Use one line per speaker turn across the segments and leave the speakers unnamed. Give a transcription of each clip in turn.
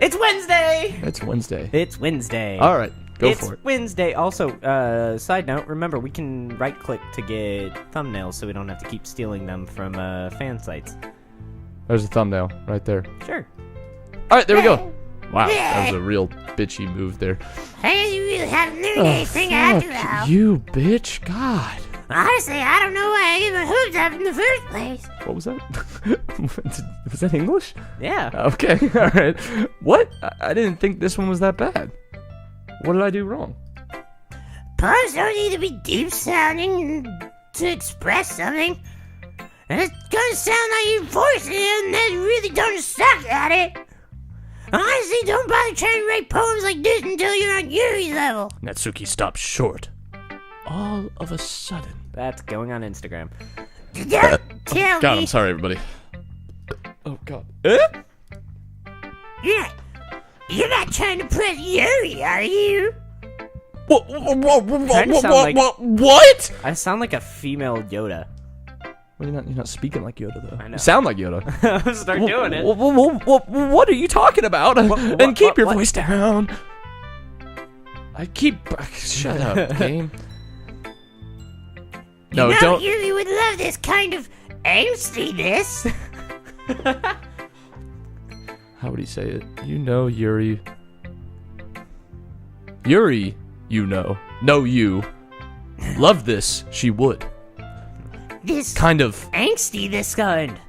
It's Wednesday!
It's Wednesday.
It's Wednesday.
All right, go for it.
It's Wednesday. Also, side note, remember, we can right-click to get thumbnails so we don't have to keep stealing them from fan sites.
There's a thumbnail right there.
Sure.
All right, there we go. Wow, that was a real bitchy move there.
Hey, you really haven't learned anything after all.
You bitch, God.
Honestly, I don't know why I gave my hooves up in the first place.
What was that? Was that English?
Yeah.
Okay, all right. What? I didn't think this one was that bad. What did I do wrong?
Poems don't need to be deep-sounding to express something. And it's gonna sound like you're forcing it and then you really don't suck at it. Honestly, don't bother trying to write poems like this until you're on Yuri's level.
Natsuki stopped short. All of a sudden.
That's going on Instagram.
Don't tell
God,
me.
I'm sorry, everybody. Oh, God.
You're not trying to press Yuri, are you?
What?
I sound like a female Yoda.
Well, you're not speaking like Yoda, though.
I know.
You sound like Yoda.
I'll start doing it.
What are you talking about? And keep your voice down. Shut up, game. No, don't.
Yuri would love this kind of angstiness.
How would he say it? You know, Yuri. Yuri, you know. No, you. Love this, she would.
This
kind of
angsty this kind.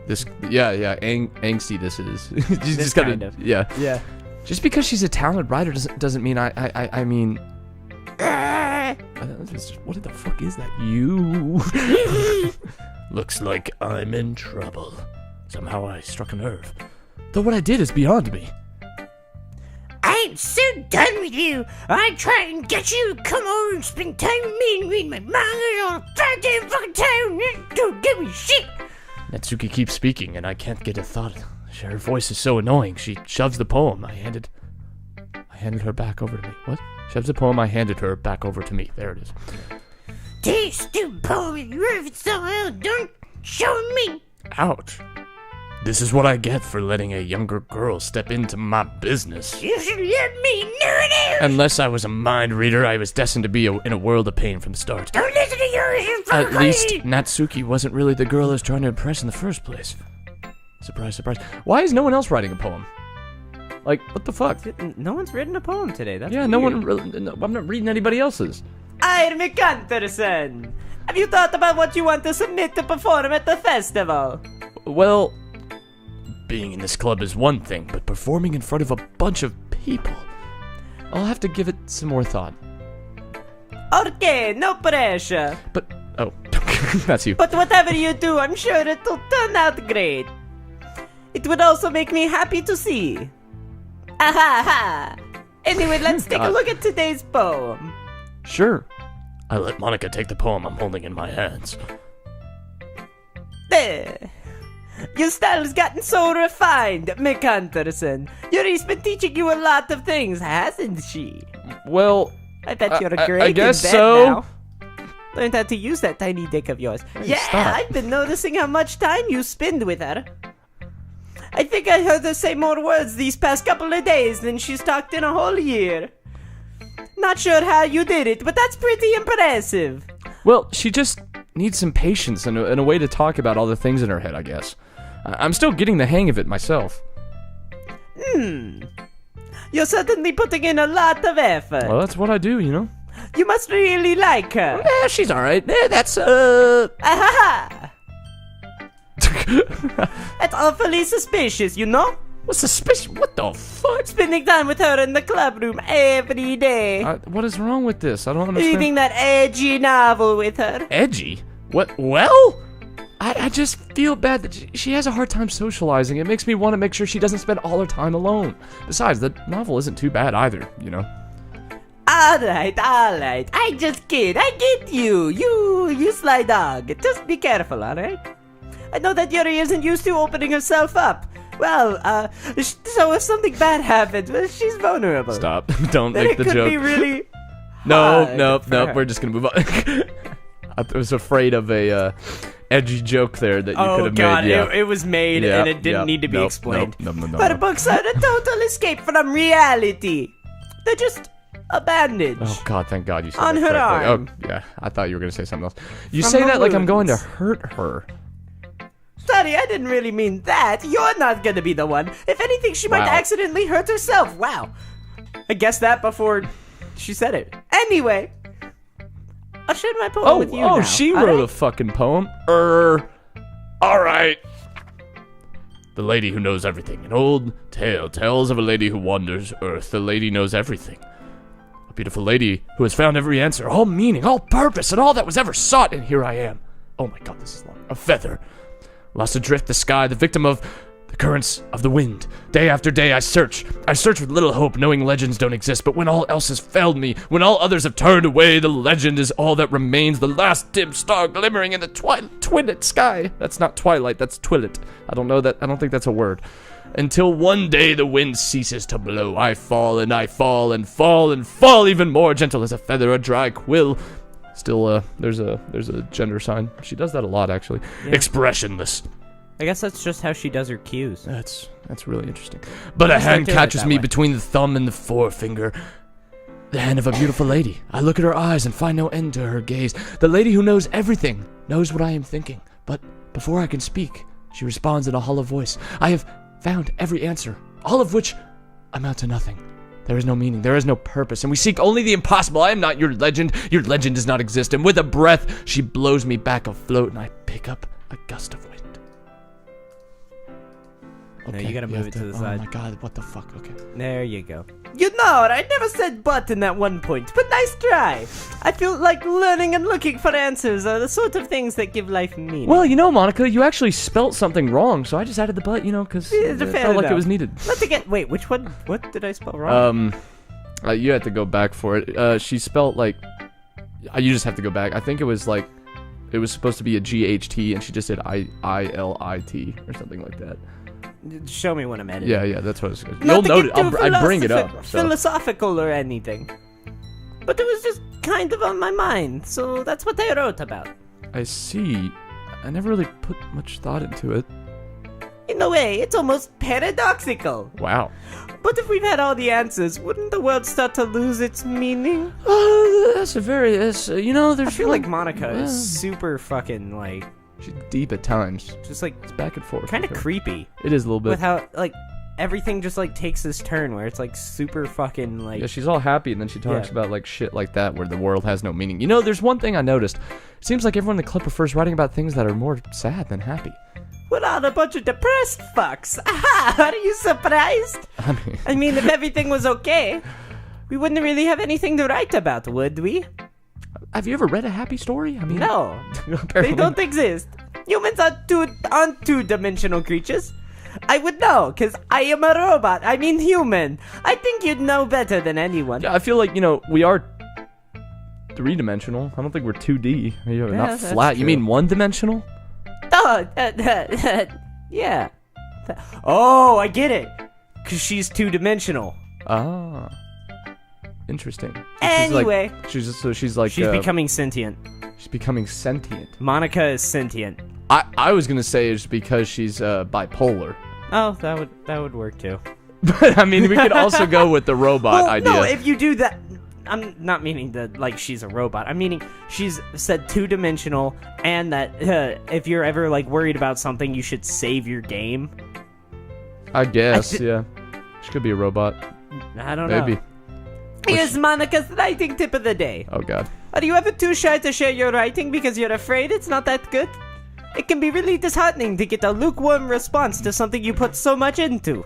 This, yeah, angsty this is. She's
This
just kinda,
kind of.
Yeah. Just because she's a talented writer doesn't mean I mean. What the fuck is that? You. Looks like I'm in trouble. Somehow I struck a nerve. Though what I did is beyond me.
I'm so done with you. I try and get you to come over and spend time with me and read my manga all the goddamn fucking time. You don't give me shit.
Natsuki keeps speaking, and I can't get a thought. Her voice is so annoying. She shoves the poem. I handed her back over to me. What? Shoves the poem. I handed her back over to me. There it is.
Take stupid poem and you wrote it somewhere else. Don't show me.
Ouch. This is what I get for letting a younger girl step into my business.
You should let me know it.
Unless I was a mind reader, I was destined to be in a world of pain from the start.
Don't listen to yours. You're fucking
At least,
crazy.
Natsuki wasn't really the girl I was trying to impress in the first place. Surprise, surprise. Why is no one else writing a poem? Like, what the fuck?
No one's written a poem today. That's
Yeah,
weird.
no one really... No, I'm not reading anybody else's.
I'm Anderson. Have you thought about what you want to submit to perform at the festival?
Well, being in this club is one thing, but performing in front of a bunch of people... I'll have to give it some more thought.
Okay, no pressure.
But... Oh, that's you.
But whatever you do, I'm sure it'll turn out great. It would also make me happy to see. Ha. Anyway, let's take a look at today's poem.
Sure. I let Monica take the poem I'm holding in my hands.
There. Your style has gotten so refined, Mick Anderson. Yuri's been teaching you a lot of things, hasn't she?
Well...
I bet you're great
I guess
in bed
so.
now. Learned how to use that tiny dick of yours.
Hey, stop.
I've been noticing how much time you spend with her. I think I heard her say more words these past couple of days than she's talked in a whole year. Not sure how you did it, but that's pretty impressive.
Well, she just needs some patience and a way to talk about all the things in her head, I guess. I'm still getting the hang of it myself.
You're certainly putting in a lot of effort.
Well, that's what I do, you know?
You must really like her.
Yeah, she's alright. That's,
Ahaha! That's awfully suspicious, you know?
What's suspicious? What the fuck?
Spending time with her in the club room every day.
What is wrong with this? I don't understand.
Reading that edgy novel with her.
Edgy? What? Well? I just feel bad that she has a hard time socializing. It makes me want to make sure she doesn't spend all her time alone. Besides, the novel isn't too bad either, you know?
Alright. I just kid. I get you. You sly dog. Just be careful, alright? I know that Yuri isn't used to opening herself up. Well, so if something bad happens, well, she's vulnerable.
Stop. Don't
Then
make the
it could
joke.
be really
No,
hard
nope.
for her.
We're just gonna move on. I was afraid of a edgy joke there that you could
Oh
have
god,
made. Yeah.
it was made
Yeah,
and it didn't
yeah.
need to be
Nope,
explained.
No.
But books are a total escape from reality. They're just a bandage.
Oh god, thank God you said
On
that
her
correctly.
arm.
Oh yeah, I thought you were gonna say something else. You
From
say
her
that like I'm going to
wounds.
hurt her.
Sorry, I didn't really mean that. You're not gonna be the one. If anything, she might
Wow.
accidentally hurt herself. Wow. I guessed that before she said it. Anyway, I'll share my poem with you now.
She
all
wrote
right?
a fucking poem. Alright. The lady who knows everything. An old tale tells of a lady who wanders earth. The lady knows everything. A beautiful lady who has found every answer, all meaning, all purpose, and all that was ever sought. And here I am. Oh my god, this is long. A feather. Lost adrift the sky, the victim of the currents of the wind. Day after day I search with little hope, knowing legends don't exist. But when all else has failed me, when all others have turned away, the legend is all that remains, the last dim star glimmering in the twilit sky. That's not twilight, that's twilit. I don't think that's a word. Until one day the wind ceases to blow. I fall and I fall and fall and fall, even more gentle as a feather, a dry quill. Still, there's a gender sign. She does that a lot, actually.
Yeah.
Expressionless.
I guess that's just how she does her cues.
That's really interesting. But a
Just like
hand
doing it
catches
that
me
way.
between the thumb and the forefinger. The hand of a beautiful lady. I look at her eyes and find no end to her gaze. The lady who knows everything, knows what I am thinking. But before I can speak, she responds in a hollow voice. I have found every answer, all of which amount to nothing. There is no meaning, there is no purpose, and we seek only the impossible. I am not your legend does not exist. And with a breath, she blows me back afloat, and I pick up a gust of wind.
No, you gotta move it to the side.
Oh my god, what the fuck, okay.
There you go. You know, I never said but in that one point, but nice try. I feel like learning and looking for answers are the sort of things that give life meaning.
Well, you know, Monica, you actually spelt something wrong, so I just added the but, because
Yeah,
it
fair
felt like it
enough.
was needed.
Let's get. Wait, which one? What did I spell wrong?
You have to go back for it. She spelt like, you just have to go back. I think it was like, it was supposed to be a GHT, and she just said ILIT or something like that.
Show me when I'm editing.
Yeah, that's what I was.
Not
You'll
to
note
get
it.
too
I'd bring it up. So.
philosophical or anything. But it was just kind of on my mind, so that's what I wrote about.
I see. I never really put much thought into it.
In a way, it's almost paradoxical.
Wow.
But if we've had all the answers, wouldn't the world start to lose its meaning?
That's a very. There's.
I feel like Monica is super fucking, like,
She's deep at times.
just like,
It's back and forth.
kind of
with her.
creepy.
It is a little bit.
With how, like, everything just, like, takes this turn where it's, like, super fucking, like...
Yeah, she's all happy, and then she talks
Yeah.
about, like, shit like that, where the world has no meaning. You know, there's one thing I noticed. It seems like everyone in the club prefers writing about things that are more sad than happy.
We're not a bunch of depressed fucks. Aha! Are you surprised? I mean, if everything was okay, we wouldn't really have anything to write about, would we?
Have you ever read a happy story? I mean,
No. They
apparently.
don't exist. Humans aren't two-dimensional creatures. I would know, because I am a robot. I mean human. I think you'd know better than anyone.
Yeah, I feel like, we are three-dimensional. I don't think we're 2D. You're
Yeah,
not
that's
flat. You
true.
mean one-dimensional?
Oh, yeah. Oh, I get it. Because she's two-dimensional.
Ah. Interesting. So
Anyway.
She's like...
She's becoming sentient.
She's becoming sentient.
Monica is sentient.
I was gonna say it's because she's bipolar.
Oh, that would work too.
But, I mean, we could also go with the robot idea.
No, if you do that... I'm not meaning that, like, she's a robot. I'm meaning she's said two-dimensional, and that if you're ever, like, worried about something, you should save your game.
I guess, yeah. She could be a robot.
I don't know.
Maybe.
Here's Monica's writing tip of the day.
Oh, God.
Are you ever too shy to share your writing because you're afraid it's not that good? It can be really disheartening to get a lukewarm response to something you put so much into.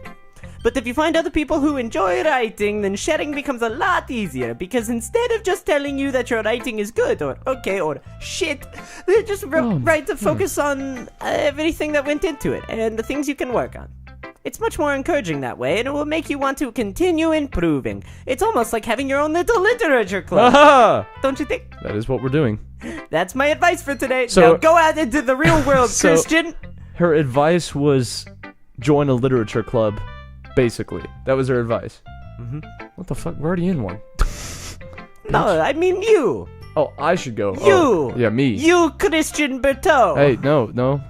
But if you find other people who enjoy writing, then sharing becomes a lot easier, because instead of just telling you that your writing is good or okay or shit, they just write to focus on everything that went into it and the things you can work on. It's much more encouraging that way, and it will make you want to continue improving. It's almost like having your own little literature club.
Aha!
Don't you think?
That is what we're doing.
That's my advice for today.
So-
now go out into the real world,
So-
Christian.
Her advice was join a literature club, basically. That was her advice.
Mm-hmm.
What the fuck? We're already in one.
No, I mean you.
Oh, I should go.
You!
Oh, yeah, me.
You, Christian Berteau!
Hey, no,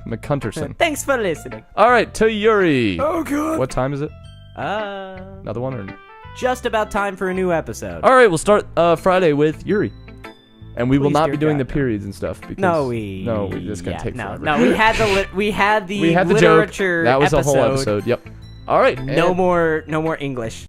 McCunterson.
Thanks for listening.
All right, to Yuri.
Oh, God.
What time is it? Another one? Or...
Just about time for a new episode.
All right, we'll start Friday with Yuri. And we will
Please,
not
dear
be doing
God,
the periods and stuff. Because,
No,
this is going to take forever.
No, we had the
we had the
literature
joke. That was
episode.
a whole episode, yep. All right.
No more English.